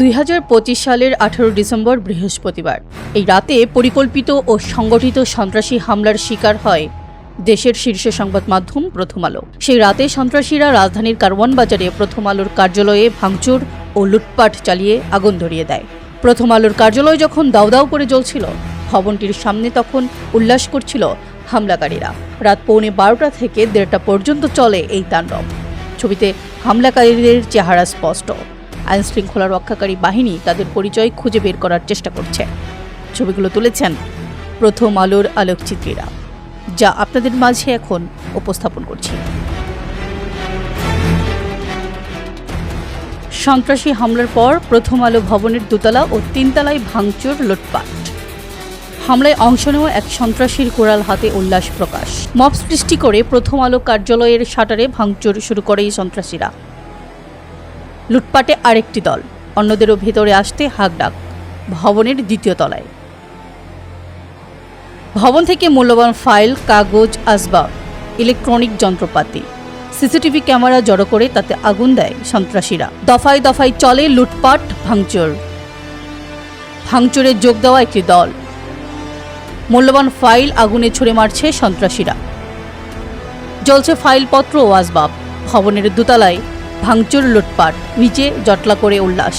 2025 সালের 18 ডিসেম্বর বৃহস্পতিবার এই রাতে পরিকল্পিত ও সংগঠিত সন্ত্রাসী হামলার শিকার হয় দেশের শীর্ষ সংবাদ মাধ্যম প্রথম আলো। সেই রাতে সন্ত্রাসীরা রাজধানীর কারওয়ান বাজারে প্রথম আলোর কার্যালয়ে ভাঙচুর ও লুটপাট চালিয়ে আগুন ধরিয়ে দেয়। প্রথম আলোর কার্যালয় যখন দাউ দাউ করে জ্বলছিল, ভবনটির সামনে তখন উল্লাস করছিল হামলাকারীরা। রাত 12:15 থেকে 1:30 পর্যন্ত চলে এই তাণ্ডব। ছবিতে হামলাকারীদের চেহারা স্পষ্ট। আইন শৃঙ্খলা রক্ষাকারী বাহিনী তাদের পরিচয় খুঁজে বের করার চেষ্টা করছে। ছবিগুলো তুলেছেন প্রথম আলোর আলোকচিত্রীরা, যা আপনাদের মাঝে এখন উপস্থাপন করছি। সন্ত্রাসী হামলার পর প্রথম আলো ভবনের দোতলা ও 3 তলায় ভাঙচুর, লুটপাট। হামলায় অংশ নেওয়া এক সন্ত্রাসীর কোরাল হাতে উল্লাস প্রকাশ। মব সৃষ্টি করে প্রথম আলো কার্যালয়ের শাটারে ভাঙচুর শুরু করে এই সন্ত্রাসীরা। লুটপাটে আরেকটি দল, অন্যদেরও ভেতরে আসতে হাঁকডাক। ভবনের 2য় তলায় ভবন থেকে মূল্যবান ফাইল, কাগজ, আসবাব, ইলেকট্রনিক যন্ত্রপাতি, সিসিটিভি ক্যামেরা জড়ো করে তাতে আগুন দেয় সন্ত্রাসীরা। দফায় দফায় চলে লুটপাট, ভাঙচুর। ভাঙচুরে যোগ দেওয়া একটি দল। মূল্যবান ফাইল আগুনে ছুড়ে মারছে সন্ত্রাসীরা। জ্বলছে ফাইলপত্র ও আসবাব। ভবনের দোতলায় ভাঙচুর, লুটপাট, নিচে জটলা করে উল্লাস।